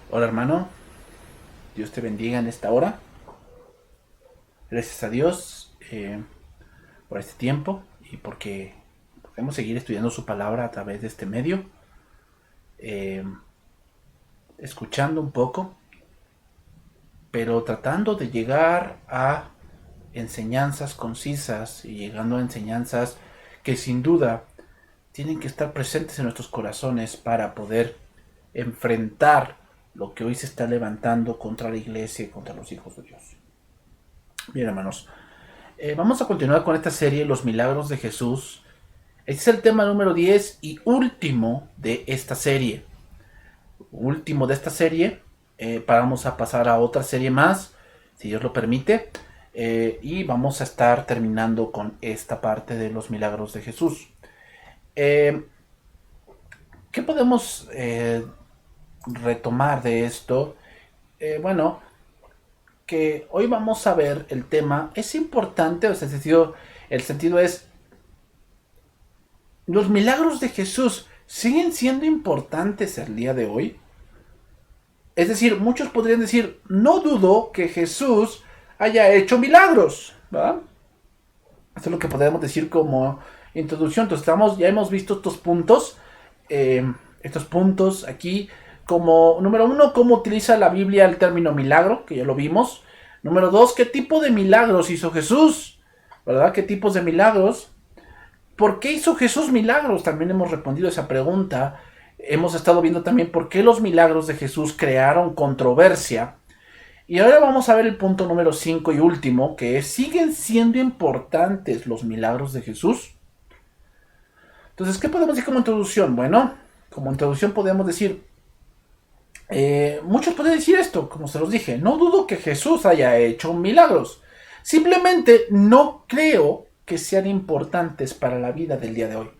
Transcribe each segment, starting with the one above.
Hola hermano, Dios te bendiga en esta hora. Gracias a Dios por este tiempo y porque podemos seguir estudiando su palabra a través de este medio, eh, escuchando un poco, pero tratando de llegar a enseñanzas concisas y llegando a enseñanzas que sin duda tienen que estar presentes en nuestros corazones para poder enfrentar lo que hoy se está levantando contra la iglesia y contra los hijos de Dios. Bien, hermanos, vamos a continuar con esta serie, Los Milagros de Jesús. Este es el tema número 10 y último de esta serie. Último de esta serie. Vamos a pasar a otra serie más, si Dios lo permite. Y vamos a estar terminando con esta parte de los milagros de Jesús. ¿Qué podemos retomar de esto? Bueno, que hoy vamos a ver el tema. Es importante, o sea, el sentido es, ¿los milagros de Jesús siguen siendo importantes el día de hoy? Es decir, muchos podrían decir, no dudo que Jesús haya hecho milagros, ¿verdad? Eso es lo que podemos decir como introducción. Entonces ya hemos visto estos puntos aquí, como número uno, cómo utiliza la Biblia el término milagro, que ya lo vimos. Número dos, qué tipo de milagros hizo Jesús, ¿verdad? ¿Qué tipos de milagros? ¿Por qué hizo Jesús milagros? También hemos respondido esa pregunta. Hemos estado viendo también por qué los milagros de Jesús crearon controversia. Y ahora vamos a ver el punto número 5 y último, que es, ¿siguen siendo importantes los milagros de Jesús? Entonces, ¿qué podemos decir como introducción? Bueno, como introducción podemos decir, muchos pueden decir esto, como se los dije, no dudo que Jesús haya hecho milagros. Simplemente no creo que sean importantes para la vida del día de hoy.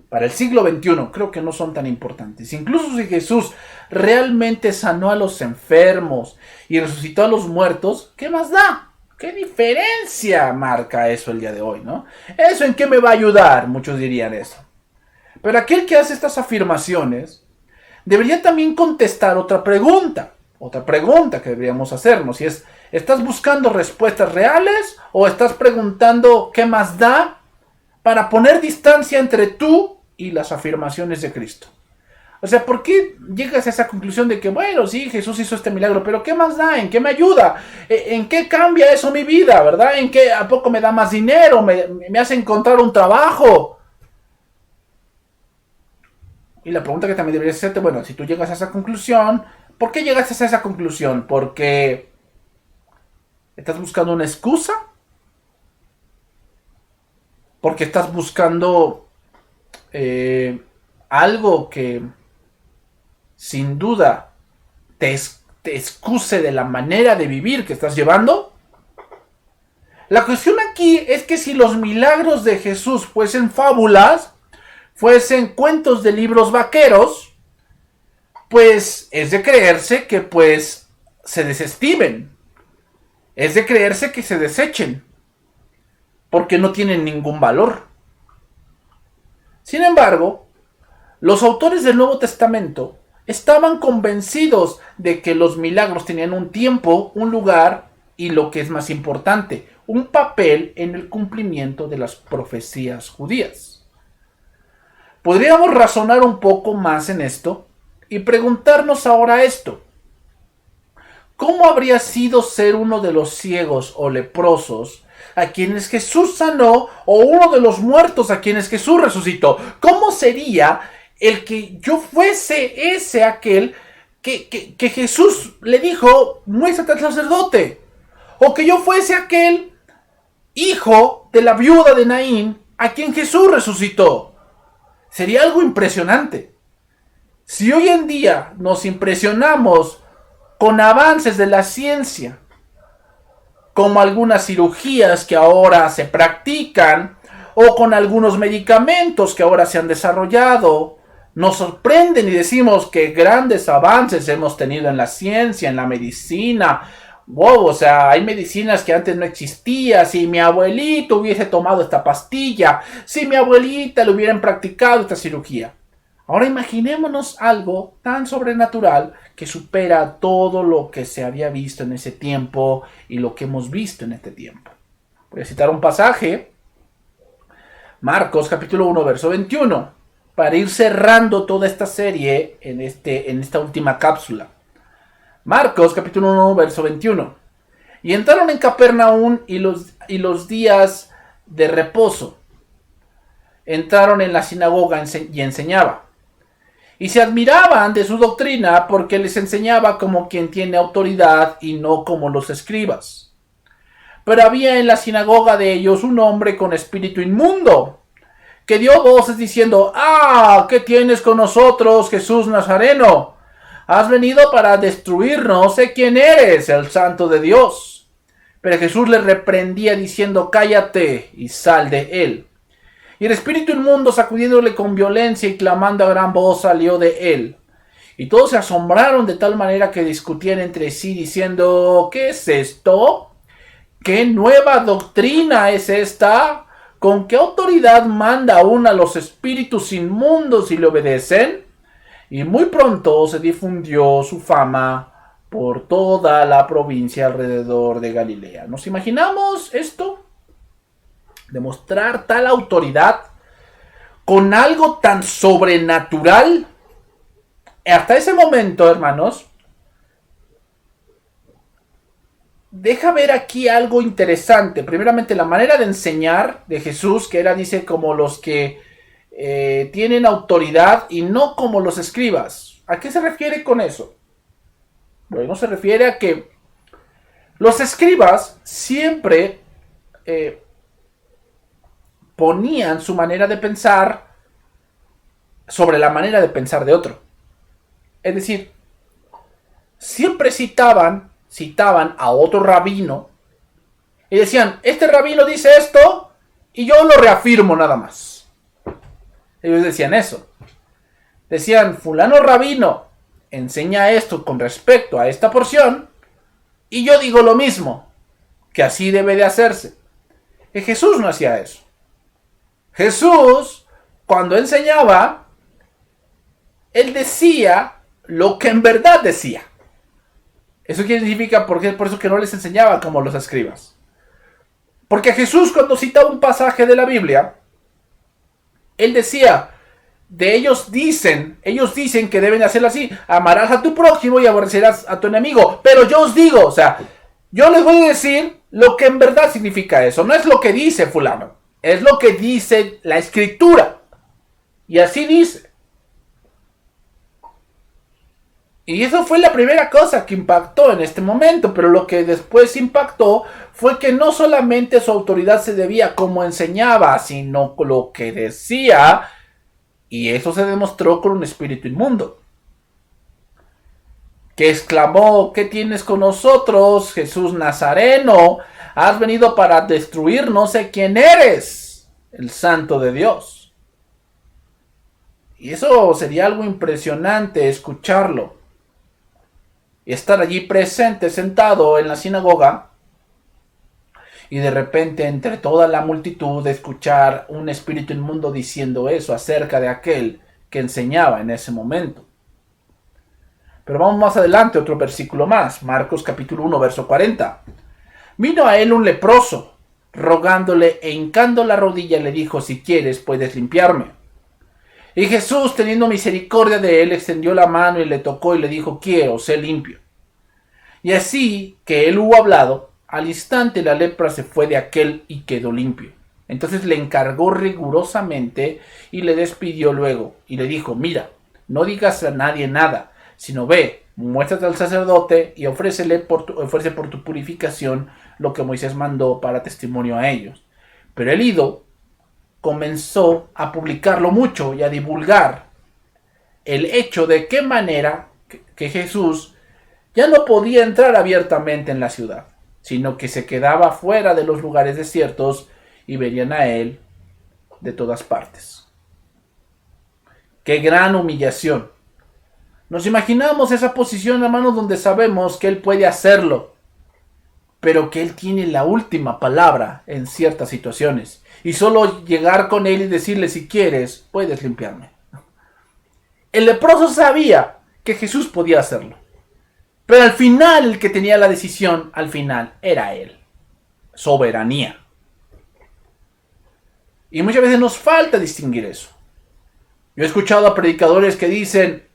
Para el siglo XXI creo que no son tan importantes. Incluso si Jesús realmente sanó a los enfermos y resucitó a los muertos, ¿qué más da? ¿Qué diferencia marca eso el día de hoy, no? ¿Eso en qué me va a ayudar? Muchos dirían eso. Pero aquel que hace estas afirmaciones debería también contestar otra pregunta que deberíamos hacernos, y es, ¿estás buscando respuestas reales o estás preguntando qué más da para poner distancia entre tú y las afirmaciones de Cristo? O sea, ¿por qué llegas a esa conclusión de que, bueno, sí, Jesús hizo este milagro, pero ¿qué más da? ¿En qué me ayuda? ¿En qué cambia eso mi vida, verdad? ¿En qué a poco me da más dinero? ¿Me hace encontrar un trabajo? Y la pregunta que también deberías hacerte, bueno, si tú llegas a esa conclusión, ¿por qué llegaste a esa conclusión? ¿Porque estás buscando una excusa? ¿Porque estás buscando algo que sin duda te excuse de la manera de vivir que estás llevando? La cuestión aquí es que si los milagros de Jesús fuesen fábulas, fuesen cuentos de libros vaqueros, pues es de creerse que pues se desestimen, es de creerse que se desechen, porque no tienen ningún valor. Sin embargo, los autores del Nuevo Testamento estaban convencidos de que los milagros tenían un tiempo, un lugar y, lo que es más importante, un papel en el cumplimiento de las profecías judías. Podríamos razonar un poco más en esto y preguntarnos ahora esto: ¿cómo habría sido ser uno de los ciegos o leprosos a quienes Jesús sanó, o uno de los muertos a quienes Jesús resucitó? ¿Cómo sería el que yo fuese aquel que Jesús le dijo, muéstrate al sacerdote? O que yo fuese aquel hijo de la viuda de Naín a quien Jesús resucitó. Sería algo impresionante. Si hoy en día nos impresionamos con avances de la ciencia, como algunas cirugías que ahora se practican, o con algunos medicamentos que ahora se han desarrollado, nos sorprenden y decimos que grandes avances hemos tenido en la ciencia, en la medicina. Wow, o sea, hay medicinas que antes no existían. Si mi abuelito hubiese tomado esta pastilla, si mi abuelita le hubieran practicado esta cirugía. Ahora imaginémonos algo tan sobrenatural que supera todo lo que se había visto en ese tiempo y lo que hemos visto en este tiempo. Voy a citar un pasaje, Marcos capítulo 1, verso 21, para ir cerrando toda esta serie en esta última cápsula. Marcos capítulo 1, verso 21. Y entraron en Capernaum y los días de reposo. Entraron en la sinagoga y enseñaba. Y se admiraban de su doctrina porque les enseñaba como quien tiene autoridad y no como los escribas. Pero había en la sinagoga de ellos un hombre con espíritu inmundo, que dio voces diciendo: ¡Ah! ¿Qué tienes con nosotros, Jesús Nazareno? Has venido para destruirnos. Sé quién eres, el Santo de Dios. Pero Jesús le reprendía diciendo: Cállate y sal de él. Y el espíritu inmundo, sacudiéndole con violencia y clamando a gran voz, salió de él. Y todos se asombraron de tal manera que discutían entre sí diciendo: ¿Qué es esto? ¿Qué nueva doctrina es esta? ¿Con qué autoridad manda aún a los espíritus inmundos y le obedecen? Y muy pronto se difundió su fama por toda la provincia alrededor de Galilea. ¿Nos imaginamos esto? Demostrar tal autoridad con algo tan sobrenatural. Hasta ese momento, hermanos, deja ver aquí algo interesante. Primeramente, la manera de enseñar de Jesús, que era, dice, como los que tienen autoridad y no como los escribas. ¿A qué se refiere con eso? Bueno, se refiere a que los escribas siempre ponían su manera de pensar sobre la manera de pensar de otro. Es decir, siempre citaban a otro rabino y decían: este rabino dice esto y yo lo reafirmo nada más. Ellos decían eso. Decían: fulano rabino enseña esto con respecto a esta porción y yo digo lo mismo, que así debe de hacerse. Y Jesús no hacía eso. Jesús, cuando enseñaba, él decía lo que en verdad decía. Eso significa, porque es por eso que no les enseñaba como los escribas. Porque Jesús, cuando citaba un pasaje de la Biblia, él decía: ellos dicen que deben hacerlo así: amarás a tu prójimo y aborrecerás a tu enemigo. Pero yo os digo, o sea, yo les voy a decir lo que en verdad significa eso. No es lo que dice fulano, es lo que dice la Escritura. Y así dice. Y eso fue la primera cosa que impactó en este momento, pero lo que después impactó fue que no solamente su autoridad se debía a cómo enseñaba, sino lo que decía, y eso se demostró con un espíritu inmundo, que exclamó: ¿qué tienes con nosotros, Jesús Nazareno? Has venido para destruir, no sé quién eres, el Santo de Dios. Y eso sería algo impresionante escucharlo. Y estar allí presente, sentado en la sinagoga, y de repente entre toda la multitud escuchar un espíritu inmundo diciendo eso acerca de aquel que enseñaba en ese momento. Pero vamos más adelante, otro versículo más, Marcos capítulo 1, verso 40. Vino a él un leproso, rogándole e hincando la rodilla le dijo: si quieres puedes limpiarme. Y Jesús, teniendo misericordia de él, extendió la mano y le tocó y le dijo: quiero, sé limpio. Y así que él hubo hablado, al instante la lepra se fue de aquel y quedó limpio. Entonces le encargó rigurosamente y le despidió luego. Y le dijo: mira, no digas a nadie nada, sino ve, muéstrate al sacerdote y ofrece por tu purificación lo que Moisés mandó para testimonio a ellos. Pero el ido comenzó a publicarlo mucho y a divulgar el hecho de qué manera que Jesús ya no podía entrar abiertamente en la ciudad, sino que se quedaba fuera de los lugares desiertos y venían a él de todas partes. ¡Qué gran humillación! Nos imaginamos esa posición, hermanos, donde sabemos que él puede hacerlo, pero que él tiene la última palabra en ciertas situaciones. Y solo llegar con él y decirle: si quieres, puedes limpiarme. El leproso sabía que Jesús podía hacerlo. Pero al final el que tenía la decisión, al final, era él. Soberanía. Y muchas veces nos falta distinguir eso. Yo he escuchado a predicadores que dicen,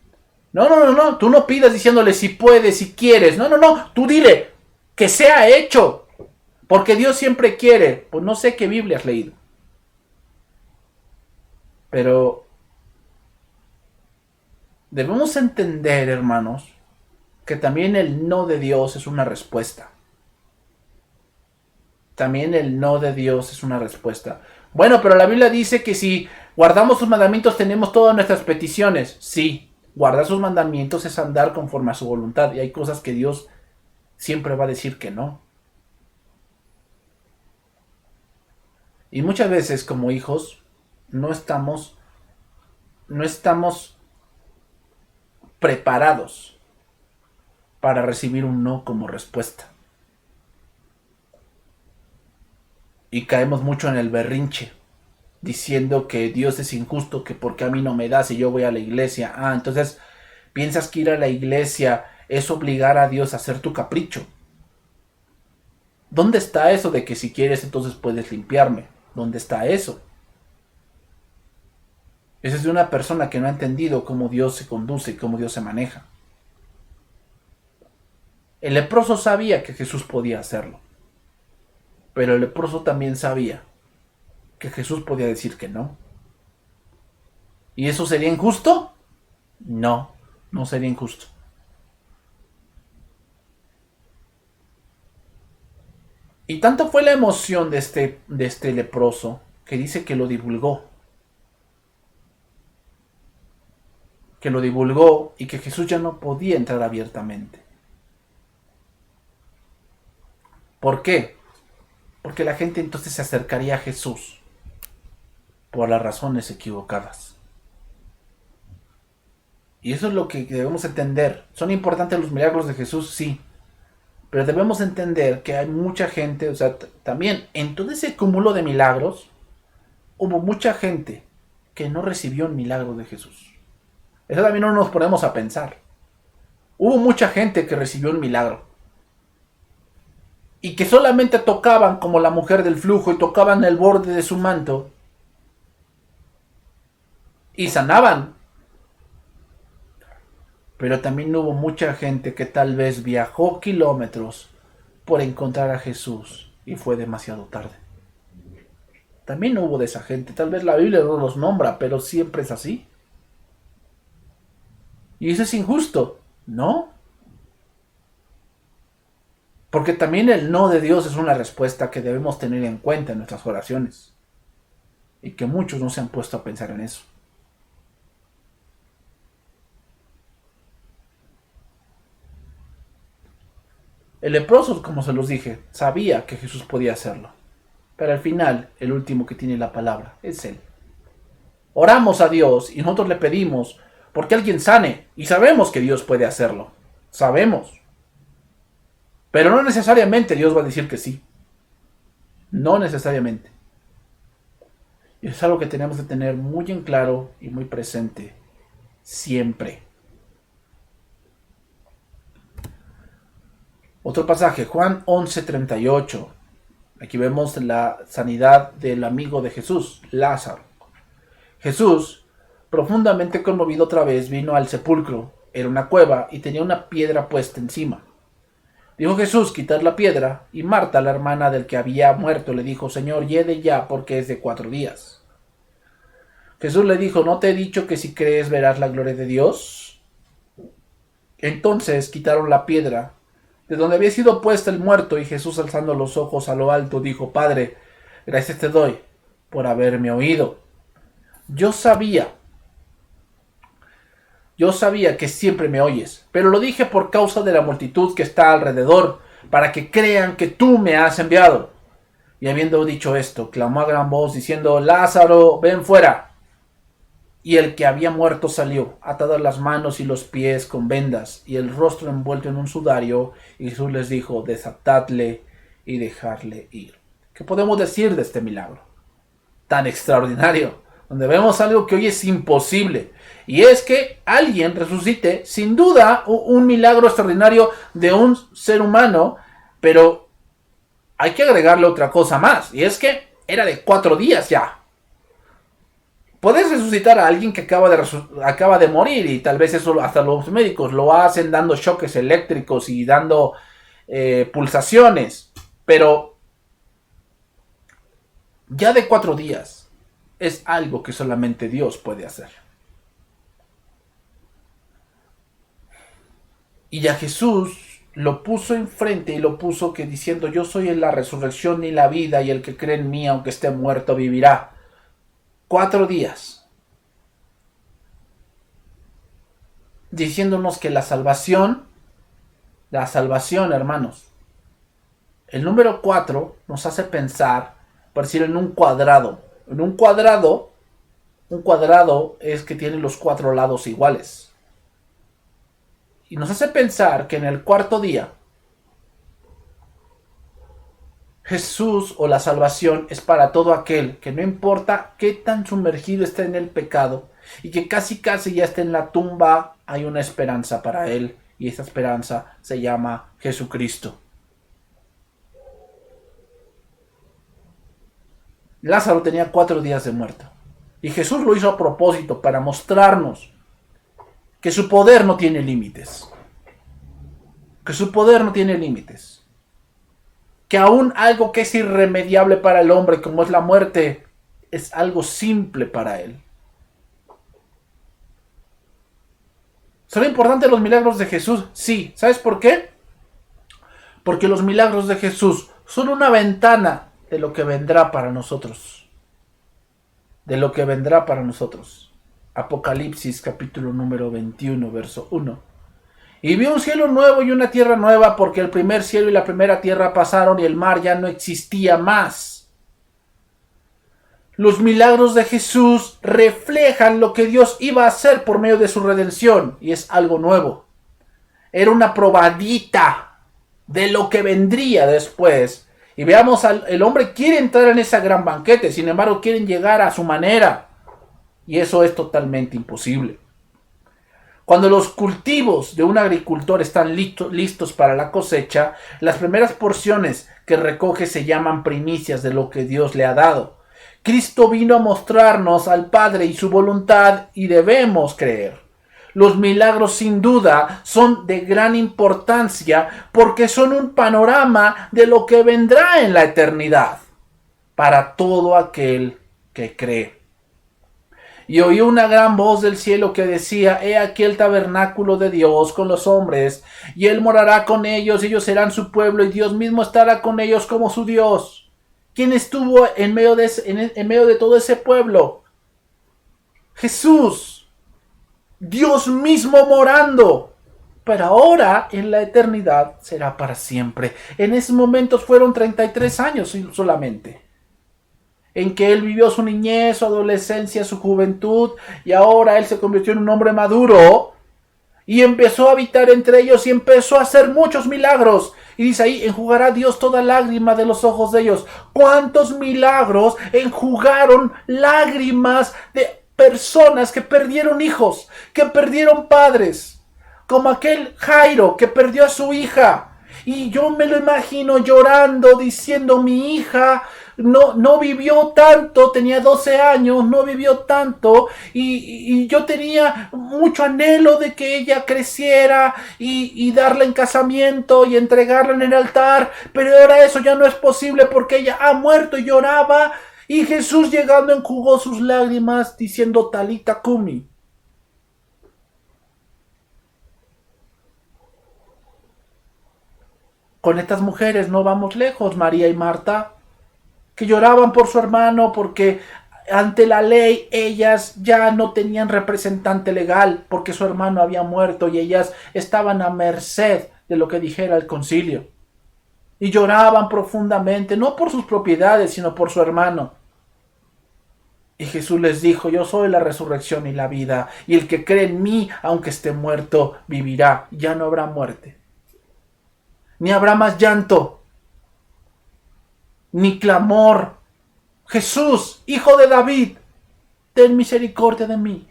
no, tú no pidas diciéndole si puedes, si quieres. No, tú dile que sea hecho. Porque Dios siempre quiere. Pues no sé qué Biblia has leído. Pero debemos entender, hermanos, que también el no de Dios es una respuesta. También el no de Dios es una respuesta. Bueno, pero la Biblia dice que si guardamos sus mandamientos tenemos todas nuestras peticiones. Sí, guardar sus mandamientos es andar conforme a su voluntad. Y hay cosas que Dios siempre va a decir que no. Y muchas veces como hijos no estamos preparados para recibir un no como respuesta. Y caemos mucho en el berrinche, diciendo que Dios es injusto, que porque a mí no me da si yo voy a la iglesia. Entonces piensas que ir a la iglesia es obligar a Dios a hacer tu capricho. ¿Dónde está eso de que si quieres entonces puedes limpiarme? ¿Dónde está eso? Eso es de una persona que no ha entendido cómo Dios se conduce y cómo Dios se maneja. El leproso sabía que Jesús podía hacerlo. Pero el leproso también sabía que Jesús podía decir que no. ¿Y eso sería injusto? No, no sería injusto. Y tanto fue la emoción de este leproso que dice que lo divulgó. Que lo divulgó y que Jesús ya no podía entrar abiertamente. ¿Por qué? Porque la gente entonces se acercaría a Jesús por las razones equivocadas. Y eso es lo que debemos entender. ¿Son importantes los milagros de Jesús? Sí. Pero debemos entender que hay mucha gente, también en todo ese cúmulo de milagros, hubo mucha gente que no recibió el milagro de Jesús. Eso también no nos ponemos a pensar. Hubo mucha gente que recibió un milagro. Y que solamente tocaban como la mujer del flujo y tocaban el borde de su manto. Y sanaban. Pero también hubo mucha gente que tal vez viajó kilómetros por encontrar a Jesús y fue demasiado tarde. También hubo de esa gente. Tal vez la Biblia no los nombra, pero siempre es así. ¿Y eso es injusto? No. Porque también el no de Dios es una respuesta que debemos tener en cuenta en nuestras oraciones. Y que muchos no se han puesto a pensar en eso. El leproso, como se los dije, sabía que Jesús podía hacerlo. Pero al final, el último que tiene la palabra es Él. Oramos a Dios y nosotros le pedimos porque alguien sane. Y sabemos que Dios puede hacerlo. Sabemos. Pero no necesariamente Dios va a decir que sí. No necesariamente. Y es algo que tenemos que tener muy en claro y muy presente. Siempre. Otro pasaje, Juan 11:38. Aquí vemos la sanidad del amigo de Jesús, Lázaro. Jesús, profundamente conmovido otra vez, vino al sepulcro. Era una cueva y tenía una piedra puesta encima. Dijo Jesús, quitad la piedra, y Marta, la hermana del que había muerto, le dijo, Señor, hiede ya, porque es de 4 días. Jesús le dijo, ¿no te he dicho que si crees verás la gloria de Dios? Entonces quitaron la piedra de donde había sido puesta el muerto, y Jesús, alzando los ojos a lo alto, dijo, Padre, gracias te doy por haberme oído. Yo sabía que siempre me oyes, pero lo dije por causa de la multitud que está alrededor, para que crean que tú me has enviado. Y habiendo dicho esto, clamó a gran voz, diciendo, Lázaro, ven fuera. Y el que había muerto salió, atadas las manos y los pies con vendas, y el rostro envuelto en un sudario, y Jesús les dijo, desatadle y dejadle ir. ¿Qué podemos decir de este milagro tan extraordinario? donde vemos algo que hoy es imposible. Y es que alguien resucite, sin duda, un milagro extraordinario de un ser humano, pero hay que agregarle otra cosa más, y es que era de 4 días ya. Puedes resucitar a alguien que acaba de morir, y tal vez eso hasta los médicos lo hacen dando choques eléctricos y dando pulsaciones, pero ya de 4 días es algo que solamente Dios puede hacer. Y a Jesús lo puso enfrente y lo puso que diciendo: yo soy la resurrección y la vida, y el que cree en mí, aunque esté muerto, vivirá. 4 días. Diciéndonos que la salvación, hermanos, el número 4 nos hace pensar, por decir, en un cuadrado. En un cuadrado es que tiene los 4 lados iguales. Y nos hace pensar que en el 4.º día Jesús o la salvación es para todo aquel que, no importa qué tan sumergido esté en el pecado y que casi ya esté en la tumba, hay una esperanza para él, y esa esperanza se llama Jesucristo. Lázaro tenía 4 días de muerto, y Jesús lo hizo a propósito para mostrarnos que su poder no tiene límites. Que su poder no tiene límites. Que aún algo que es irremediable para el hombre, como es la muerte, es algo simple para él. ¿Son importantes los milagros de Jesús? Sí. ¿Sabes por qué? Porque los milagros de Jesús son una ventana de lo que vendrá para nosotros. De lo que vendrá para nosotros. Apocalipsis capítulo número 21, verso 1. Y vi un cielo nuevo y una tierra nueva, porque el primer cielo y la primera tierra pasaron y el mar ya no existía más. Los milagros de Jesús reflejan lo que Dios iba a hacer por medio de su redención, y es algo nuevo. Era una probadita de lo que vendría después. Y veamos, el hombre quiere entrar en ese gran banquete, sin embargo quieren llegar a su manera. Y eso es totalmente imposible. Cuando los cultivos de un agricultor están listos para la cosecha, las primeras porciones que recoge se llaman primicias de lo que Dios le ha dado. Cristo vino a mostrarnos al Padre y su voluntad, y debemos creer. Los milagros sin duda son de gran importancia porque son un panorama de lo que vendrá en la eternidad para todo aquel que cree. Y oí una gran voz del cielo que decía: he aquí el tabernáculo de Dios con los hombres, y él morará con ellos, y ellos serán su pueblo, y Dios mismo estará con ellos como su Dios. ¿Quién estuvo en medio de todo ese pueblo? Jesús, Dios mismo morando. Pero ahora en la eternidad será para siempre. En esos momentos fueron 33 años solamente, en que él vivió su niñez, su adolescencia, su juventud, y ahora él se convirtió en un hombre maduro y empezó a habitar entre ellos y empezó a hacer muchos milagros. Y dice ahí: enjugará Dios toda lágrima de los ojos de ellos. ¿Cuántos milagros enjugaron lágrimas de personas que perdieron hijos, que perdieron padres? Como aquel Jairo que perdió a su hija. Y yo me lo imagino llorando, diciendo: mi hija no vivió tanto, tenía 12 años, no vivió tanto, y yo tenía mucho anhelo de que ella creciera y darla en casamiento y entregarla en el altar, pero ahora eso ya no es posible porque ella ha muerto. Y lloraba, y Jesús llegando enjugó sus lágrimas diciendo: Talita cumi. Con estas mujeres no vamos lejos, María y Marta, que lloraban por su hermano porque ante la ley ellas ya no tenían representante legal porque su hermano había muerto y ellas estaban a merced de lo que dijera el concilio. Y lloraban profundamente, no por sus propiedades, sino por su hermano. Y Jesús les dijo: yo soy la resurrección y la vida, y el que cree en mí, aunque esté muerto, vivirá. Ya no habrá muerte, ni habrá más llanto, ni clamor. Jesús, hijo de David, ten misericordia de mí.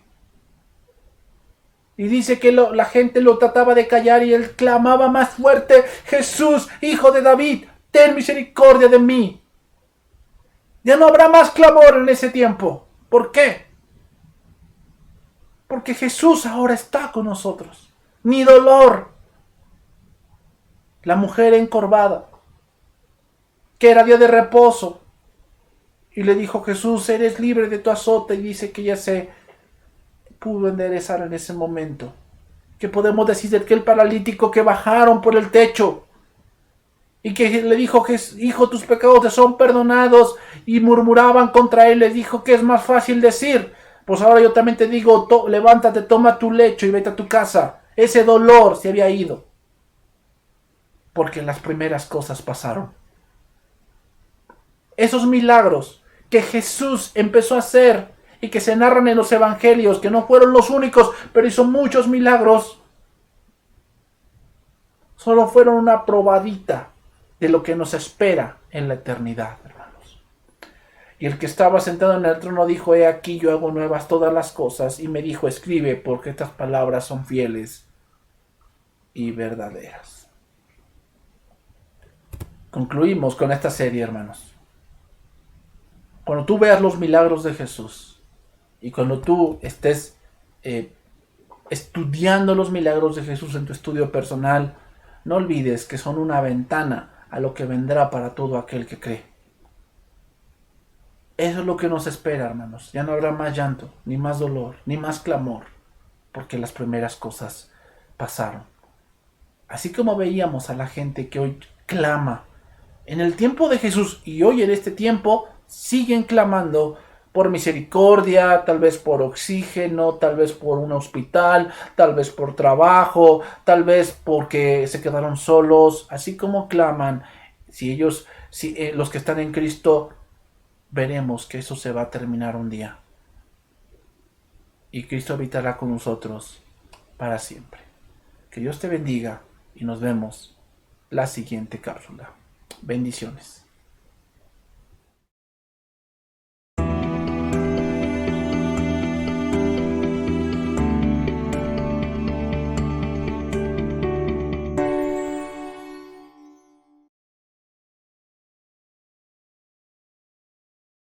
Y dice que la gente lo trataba de callar y él clamaba más fuerte, Jesús, hijo de David, ten misericordia de mí. Ya no habrá más clamor en ese tiempo. ¿Por qué? Porque Jesús ahora está con nosotros. Ni dolor. La mujer encorvada, que era día de reposo, y le dijo, Jesús, eres libre de tu azote, y dice que ella se pudo enderezar en ese momento. ¿Qué podemos decir de aquel paralítico que bajaron por el techo y que le dijo, hijo, tus pecados te son perdonados, y murmuraban contra él? Le dijo que es más fácil decir, pues ahora yo también te digo, levántate, toma tu lecho y vete a tu casa. Ese dolor se había ido porque las primeras cosas pasaron. Esos milagros que Jesús empezó a hacer y que se narran en los evangelios, que no fueron los únicos, pero hizo muchos milagros, solo fueron una probadita de lo que nos espera en la eternidad, hermanos. Y el que estaba sentado en el trono dijo, he aquí yo hago nuevas todas las cosas, y me dijo, escribe, porque estas palabras son fieles y verdaderas. Concluimos con esta serie, hermanos. Cuando tú veas los milagros de Jesús y cuando tú estés estudiando los milagros de Jesús en tu estudio personal, no olvides que son una ventana a lo que vendrá para todo aquel que cree. Eso es lo que nos espera, hermanos. Ya no habrá más llanto, ni más dolor, ni más clamor, porque las primeras cosas pasaron. Así como veíamos a la gente que hoy clama en el tiempo de Jesús y hoy en este tiempo siguen clamando por misericordia, tal vez por oxígeno, tal vez por un hospital, tal vez por trabajo, tal vez porque se quedaron solos, así como claman, los que están en Cristo, veremos que eso se va a terminar un día. Y Cristo habitará con nosotros para siempre. Que Dios te bendiga y nos vemos la siguiente cápsula. Bendiciones.